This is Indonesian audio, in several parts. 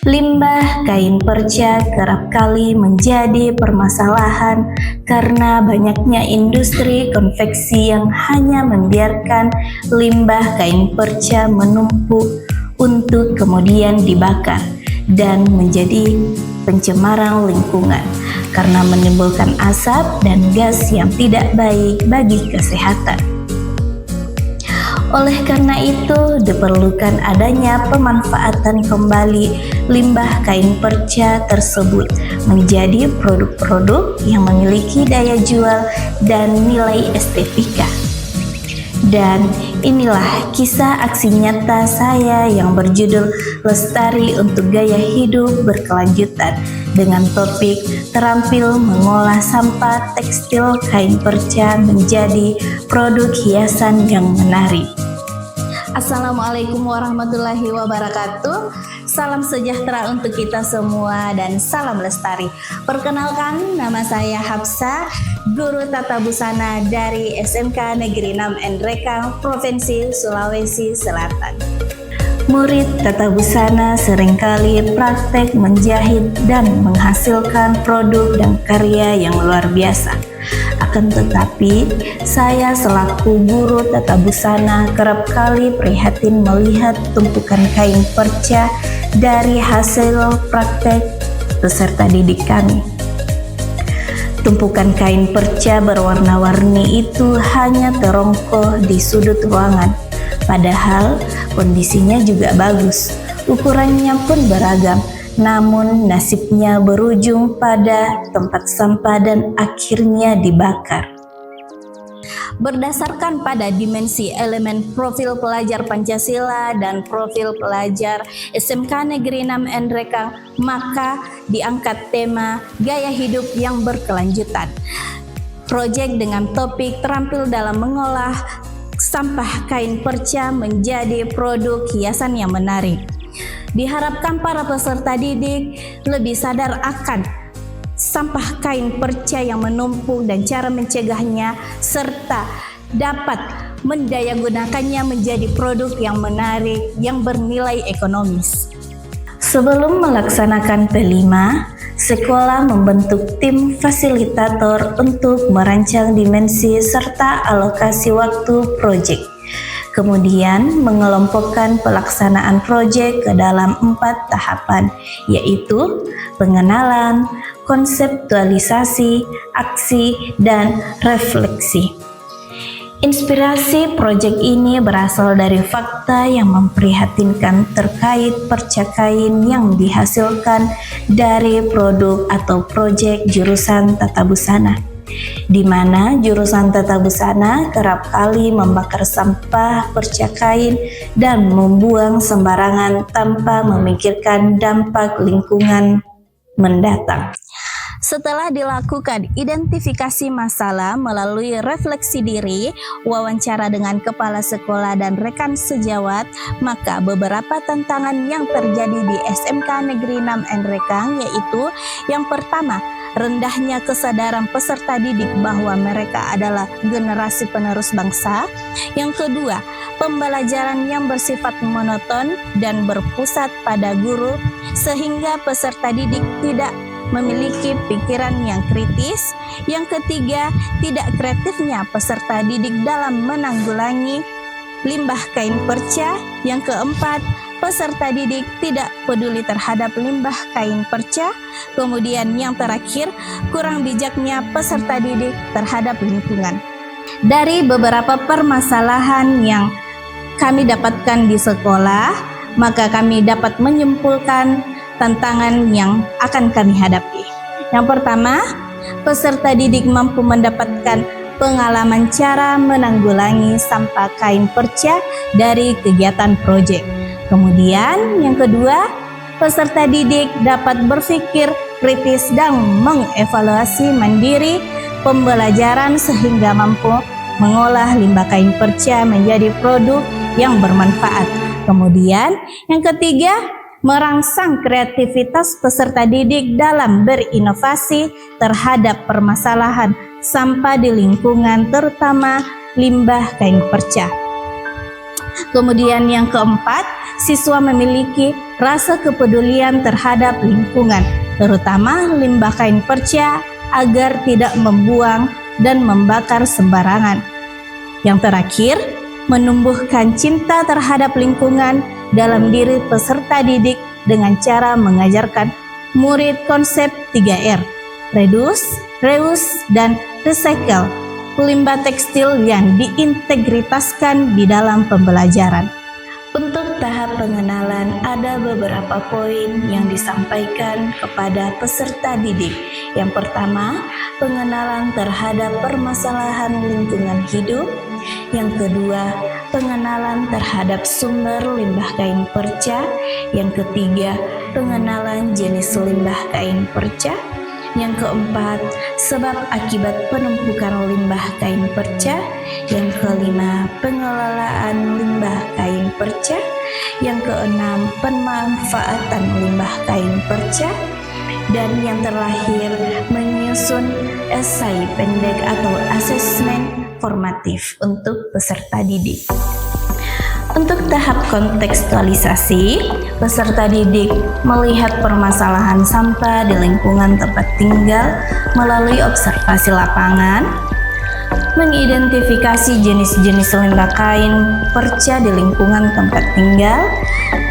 Limbah kain perca kerap kali menjadi permasalahan karena banyaknya industri konveksi yang hanya membiarkan limbah kain perca menumpuk untuk kemudian dibakar dan menjadi pencemaran lingkungan karena menimbulkan asap dan gas yang tidak baik bagi kesehatan. Oleh karena itu, diperlukan adanya pemanfaatan kembali limbah kain perca tersebut menjadi produk-produk yang memiliki daya jual dan nilai estetika. Dan inilah kisah aksi nyata saya yang berjudul Lestari untuk Gaya Hidup Berkelanjutan dengan topik terampil mengolah sampah tekstil kain perca menjadi produk hiasan yang menarik. Assalamualaikum warahmatullahi wabarakatuh. Salam sejahtera untuk kita semua dan salam lestari. Perkenalkan, nama saya Hapsa, guru tata busana dari SMK Negeri 6 Endrekang, Provinsi Sulawesi Selatan. Murid tata busana seringkali praktek menjahit dan menghasilkan produk dan karya yang luar biasa. Akan tetapi, saya selaku guru tata busana kerap kali prihatin melihat tumpukan kain perca dari hasil praktek peserta didik kami. Tumpukan kain perca berwarna-warni itu hanya terongkoh di sudut ruangan, padahal kondisinya juga bagus, ukurannya pun beragam. Namun nasibnya berujung pada tempat sampah dan akhirnya dibakar. Berdasarkan pada dimensi elemen profil pelajar Pancasila dan profil pelajar SMK Negeri 6 Endrekang, maka diangkat tema gaya hidup yang berkelanjutan. Proyek dengan topik terampil dalam mengolah sampah kain perca menjadi produk hiasan yang menarik. Diharapkan para peserta didik lebih sadar akan sampah kain perca yang menumpuk dan cara mencegahnya, serta dapat mendayagunakannya menjadi produk yang menarik yang bernilai ekonomis. Sebelum melaksanakan P5, sekolah membentuk tim fasilitator untuk merancang dimensi serta alokasi waktu proyek. Kemudian mengelompokkan pelaksanaan proyek ke dalam 4 tahapan, yaitu pengenalan, konseptualisasi, aksi, dan refleksi. Inspirasi proyek ini berasal dari fakta yang memprihatinkan terkait perca kain yang dihasilkan dari produk atau proyek jurusan tata busana, di mana jurusan tata busana kerap kali membakar sampah perca kain dan membuang sembarangan tanpa memikirkan dampak lingkungan mendatang. Setelah dilakukan identifikasi masalah melalui refleksi diri, wawancara dengan kepala sekolah dan rekan sejawat, maka beberapa tantangan yang terjadi di SMK Negeri 6 Endrekang yaitu yang pertama, rendahnya kesadaran peserta didik bahwa mereka adalah generasi penerus bangsa. Yang kedua, pembelajaran yang bersifat monoton dan berpusat pada guru sehingga peserta didik tidak memiliki pikiran yang kritis. Yang ketiga, tidak kreatifnya peserta didik dalam menanggulangi limbah kain perca. Yang keempat, peserta didik tidak peduli terhadap limbah kain perca. Kemudian yang terakhir, kurang bijaknya peserta didik terhadap lingkungan. Dari beberapa permasalahan yang kami dapatkan di sekolah, maka kami dapat menyimpulkan tantangan yang akan kami hadapi. Yang pertama, peserta didik mampu mendapatkan pengalaman cara menanggulangi sampah kain perca dari kegiatan proyek. Kemudian yang kedua, peserta didik dapat berpikir kritis dan mengevaluasi mandiri pembelajaran sehingga mampu mengolah limbah kain perca menjadi produk yang bermanfaat. Kemudian yang ketiga, merangsang kreativitas peserta didik dalam berinovasi terhadap permasalahan sampah di lingkungan, terutama limbah kain perca. Kemudian yang keempat, siswa memiliki rasa kepedulian terhadap lingkungan, terutama limbah kain perca agar tidak membuang dan membakar sembarangan. Yang terakhir, menumbuhkan cinta terhadap lingkungan dalam diri peserta didik dengan cara mengajarkan murid konsep 3R, reduce, reuse, dan recycle, limbah tekstil yang diintegritaskan di dalam pembelajaran. Untuk tahap pengenalan, ada beberapa poin yang disampaikan kepada peserta didik. Yang pertama, pengenalan terhadap permasalahan lingkungan hidup. Yang kedua, pengenalan terhadap sumber limbah kain perca. Yang ketiga, pengenalan jenis limbah kain perca. Yang keempat, sebab akibat penumpukan limbah kain perca. Yang kelima, pengelolaan limbah kain perca. Yang keenam, pemanfaatan limbah kain perca. Dan yang terakhir, menyusun esai pendek atau asesmen formatif untuk peserta didik. Untuk tahap kontekstualisasi, peserta didik melihat permasalahan sampah di lingkungan tempat tinggal melalui observasi lapangan, mengidentifikasi jenis-jenis limbah kain perca di lingkungan tempat tinggal,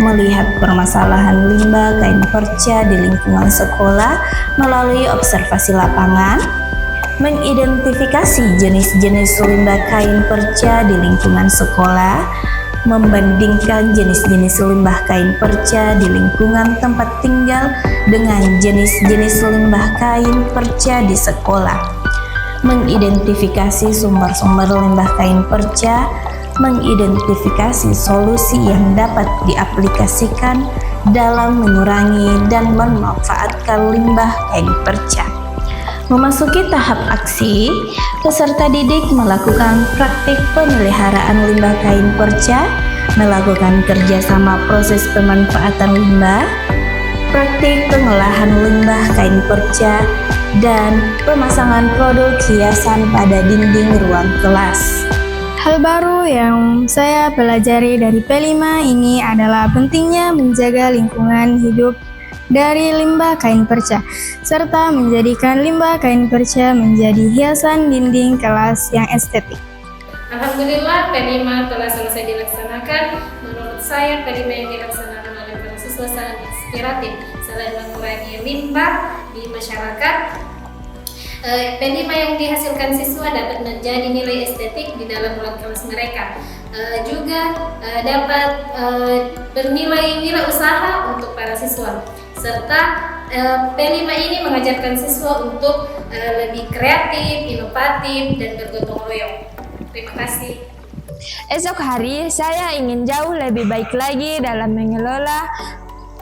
melihat permasalahan limbah kain perca di lingkungan sekolah melalui observasi lapangan, mengidentifikasi jenis-jenis limbah kain perca di lingkungan sekolah, membandingkan jenis-jenis limbah kain perca di lingkungan tempat tinggal dengan jenis-jenis limbah kain perca di sekolah, mengidentifikasi sumber-sumber limbah kain perca, mengidentifikasi solusi yang dapat diaplikasikan dalam mengurangi dan memanfaatkan limbah kain perca. Memasuki tahap aksi, peserta didik melakukan praktik pemeliharaan limbah kain perca, melakukan kerjasama proses pemanfaatan limbah, praktik pengolahan limbah kain perca, dan pemasangan produk hiasan pada dinding ruang kelas. Hal baru yang saya pelajari dari P5 ini adalah pentingnya menjaga lingkungan hidup dari limbah kain perca, serta menjadikan limbah kain perca menjadi hiasan dinding kelas yang estetik. Alhamdulillah, P5 telah selesai dilaksanakan. Menurut saya, P5 yang dilaksanakan oleh para siswa sangat inspiratif. Selain mengurangi limbah di masyarakat, P5 yang dihasilkan siswa dapat menjadi nilai estetik di dalam ruang kelas mereka. Juga dapat bernilai wirausaha untuk para siswa. Serta P5 ini mengajarkan siswa untuk lebih kreatif, inovatif, dan bergotong royong. Terima kasih. Esok hari saya ingin jauh lebih baik lagi dalam mengelola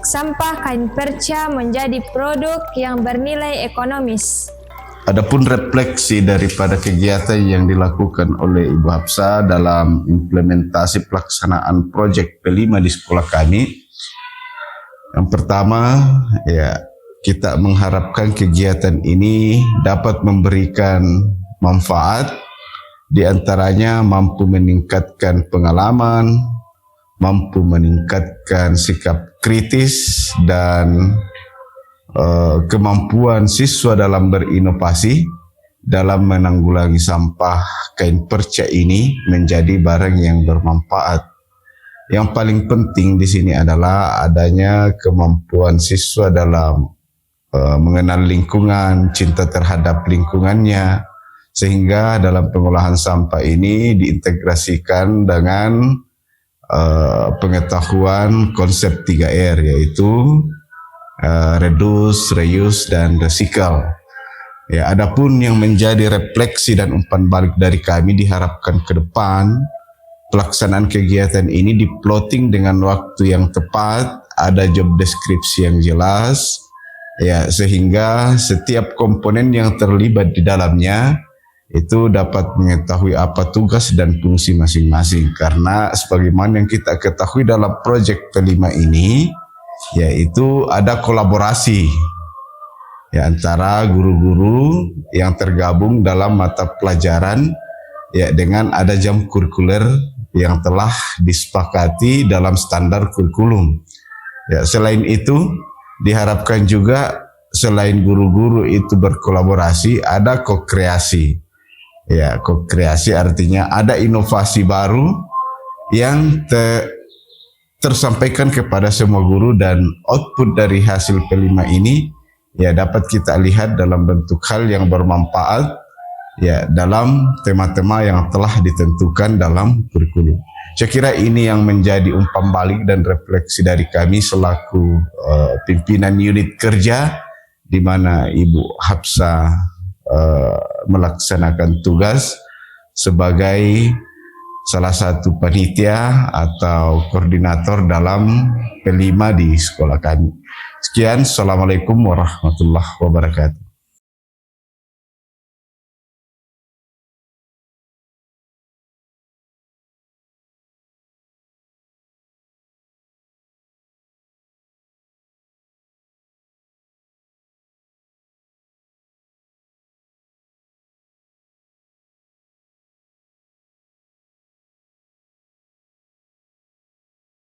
sampah kain perca menjadi produk yang bernilai ekonomis. Adapun refleksi daripada kegiatan yang dilakukan oleh Ibu Hafsah dalam implementasi pelaksanaan proyek P5 di sekolah kami, yang pertama, ya, kita mengharapkan kegiatan ini dapat memberikan manfaat, di antaranya mampu meningkatkan pengalaman, mampu meningkatkan sikap kritis dan kemampuan siswa dalam berinovasi dalam menanggulangi sampah kain perca ini menjadi barang yang bermanfaat. Yang paling penting di sini adalah adanya kemampuan siswa dalam mengenal lingkungan, cinta terhadap lingkungannya, sehingga dalam pengolahan sampah ini diintegrasikan dengan pengetahuan konsep 3R, yaitu reduce, reuse, dan recycle. Ya, adapun yang menjadi refleksi dan umpan balik dari kami diharapkan ke depan, pelaksanaan kegiatan ini diplotting dengan waktu yang tepat, ada job deskripsi yang jelas, ya, sehingga setiap komponen yang terlibat di dalamnya itu dapat mengetahui apa tugas dan fungsi masing-masing. Karena sebagaimana yang kita ketahui dalam proyek P5 ini, yaitu ada kolaborasi ya, antara guru-guru yang tergabung dalam mata pelajaran, ya, dengan ada jam kurikuler yang telah disepakati dalam standar kurikulum. Ya, selain itu diharapkan juga selain guru-guru itu berkolaborasi, ada ko-kreasi. Ya, ko-kreasi artinya ada inovasi baru yang tersampaikan kepada semua guru, dan output dari hasil P5 ini ya dapat kita lihat dalam bentuk hal yang bermanfaat ya dalam tema-tema yang telah ditentukan dalam kurikulum. Saya kira ini yang menjadi umpan balik dan refleksi dari kami selaku pimpinan unit kerja, di mana Ibu Hapsa melaksanakan tugas sebagai salah satu panitia atau koordinator dalam P5 di sekolah kami. Sekian, Assalamualaikum warahmatullahi wabarakatuh.